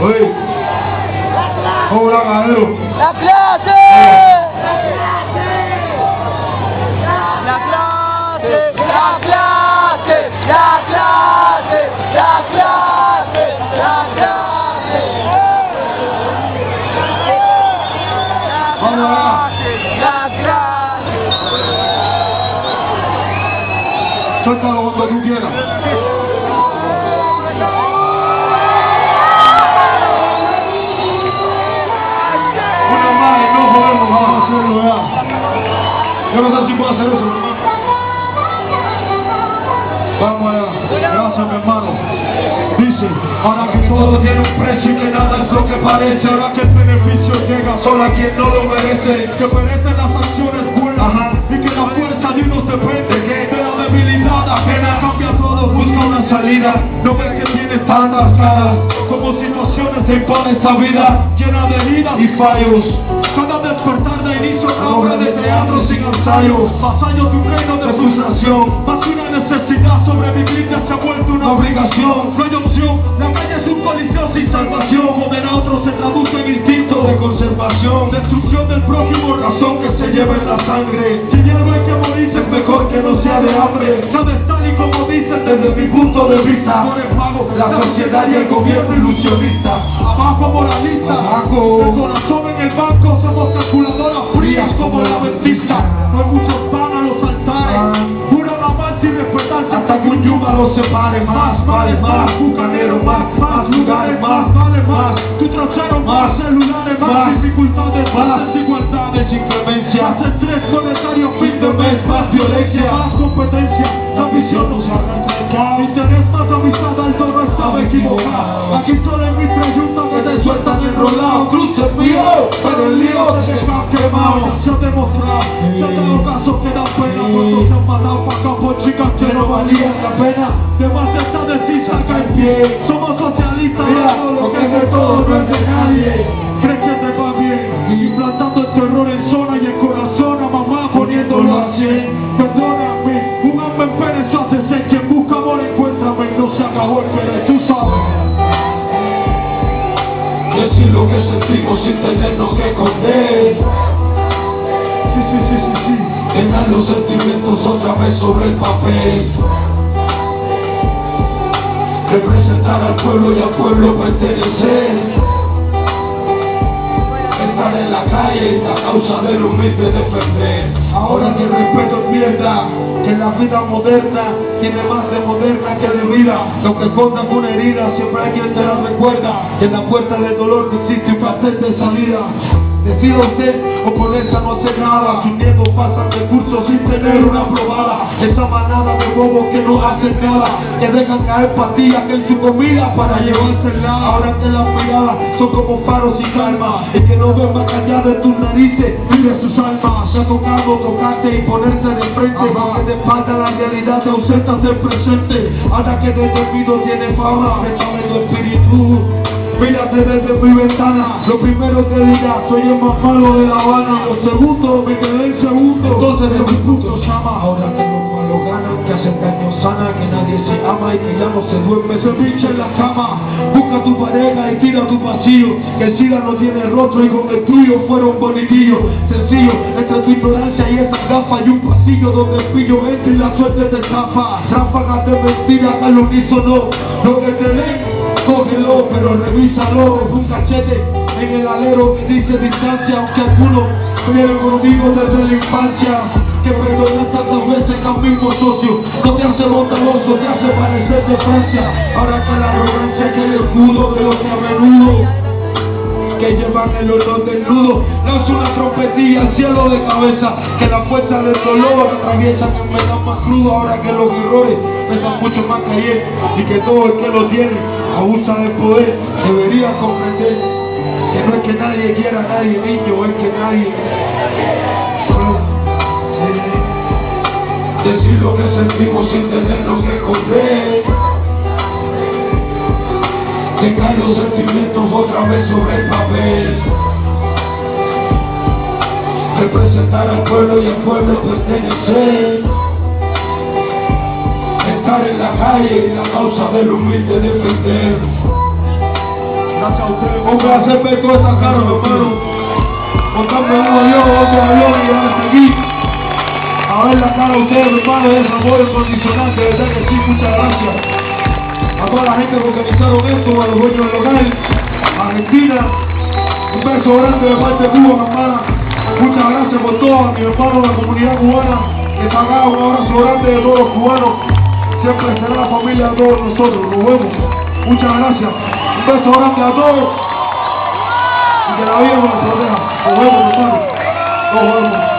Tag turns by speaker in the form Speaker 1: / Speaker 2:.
Speaker 1: Oye, hola, ganadero.
Speaker 2: ¡La clase! ¡La clase! ¡La clase! ¡La clase! ¡La clase! ¡La clase! ¡La clase!
Speaker 1: Suéltalo cuando tú quieras. Yo no sé si puedo hacer eso. Vamos allá. Gracias, mi hermano. Dice, ahora que todo tiene un precio y que nada es lo que parece, ahora que el beneficio llega solo a quien no lo merece, que perecen las acciones buenas, y que la fuerza de unos depende, que de la debilidad ajena cambia todo, busca una salida. No ves que tienes tantas caras, como situaciones se impone esta vida, llena de heridas y fallos. Cada despertar de inicio una obra de teatro sin ensayo, más años de un reino de frustración, más una necesidad, sobrevivir ya se ha vuelto una obligación. No hay opción, la calle es un coliseo sin salvación, joder a otros se traduce en instinto de conservación, destrucción del prójimo, razón que se lleva en la sangre. Si hierba hay que morirse, es mejor que no sea de hambre. Sabes tal y como dicen desde mi punto de vista, por el pago, la sociedad y el gobierno ilusionista. Abajo moralista, abajo, el corazón en el banco, somos calculadoras frías como la dentista. No hay muchos pan a los altares, juran amar sin respetarse hasta que un yuma los separe. Más vale más, bucanero más lugares, más vale más, tu trasero más celulares, más dificultades, más desigualdades, inclemencia, más estrés monetario, fin de mes, más violencia, más competencia, la visión nos arranca el caos, interés más amistad, alto no estaba equivocado. Aquí solo en mi pregunta que te sueltan enrolado, cruces mío, pero el lío te deja quemado. Se ha demostrado, se ha dado casos que dan pena, cuando se han matado pa' acá por chicas que no valían la pena. De más esta decir saca en pie, somos socialistas, mira, lo que es de todo no es de nadie. Crees que te va bien, implantando el terror en zona y el corazón a mamá poniéndolo a 100. Perdóname, un hambre en Pérez hace ser, quien busca amor encuéntrame y no se acabó el Pérez, tú sabes. Decir lo que sentimos sin tenernos que esconder. Sí. Dejar los sentimientos otra vez sobre el papel. Representar al pueblo y al pueblo pertenecer. Estar en la calle y la causa del humilde defender. Ahora que el respeto es mierda, que la vida moderna tiene más de moderna que de vida. Lo que corta una herida, siempre hay quien te la recuerda. Que en la puerta del dolor no existe un pastel de salida. Decida usted oponerse a no hacer nada. Sus nietos pasan de curso sin tener una aprobada. Esa manada de bobos que no hacen nada, que dejan caer pastillas que en su comida para llevársela. Ahora que las miradas son como faros y calma, y que no ven más allá de tus narices y de sus almas. Se ha tocado tocarte y ponerse de frente, que de espalda la realidad te ausentas del presente. Ahora que desde el video tiene fama, préstame tu espíritu. Mírate desde mi ventana, lo primero que diga, soy el más malo de La Habana. Lo segundo, me quedé en segundo, entonces de mi punto llama. Ahora que los malos ganan, que hacen daño sana, que nadie se ama y que ya no se duerme, se pincha en la cama. Busca tu pareja y tira tu pasillo, que el SIDA no tiene rostro y con el tuyo fuera un bonitillo. Sencillo, entre tu ignorancia y esas gafas hay un pasillo donde el pillo entra y la suerte te escapa. Ráfagas de mentiras al unísono, lo que te den cógelo, pero revísalo. Es un cachete en el alero que dice distancia, aunque algunos vienen conmigo desde la infancia. Que perdonas tantas veces al mismo socio, no te hace bondadoso, te hace parecer de Francia. Ahora que la arrogancia que el escudo de los que a menudo que llevan el olor del nudo, lanza una trompetilla al cielo de cabeza, que la fuerza del dolor atraviesa que me da más crudo. Ahora que los errores pesan mucho más que ayer, y que todo el que lo tiene abusa del poder, debería comprender que no es que nadie quiera a nadie, niño, es que nadie decir lo que sentimos sin tenernos que esconder. Dejar los sentimientos otra vez sobre el papel. Representar al pueblo y al pueblo pertenecer. Estar en la calle y la causa del humilde defender. Gracias a usted. Un placer ver toda esta cara, hermano. Contando un avión, otro avión y llegar hasta aquí. A ver la cara de ustedes, hermano, de ese amor incondicional, de verdad que sí, muchas gracias. A toda la gente que organizaron esto, a los dueños del local, a Argentina. Un beso grande de parte de Cuba, mi hermana. Muchas gracias por todo, a mi hermano de la comunidad cubana que está acá. Un abrazo grande de todos los cubanos. Siempre será la familia de todos nosotros. Nos vemos. Muchas gracias. Un beso grande a todos. Y que la vida nos proteja. Nos vemos, hermano. Nos vemos.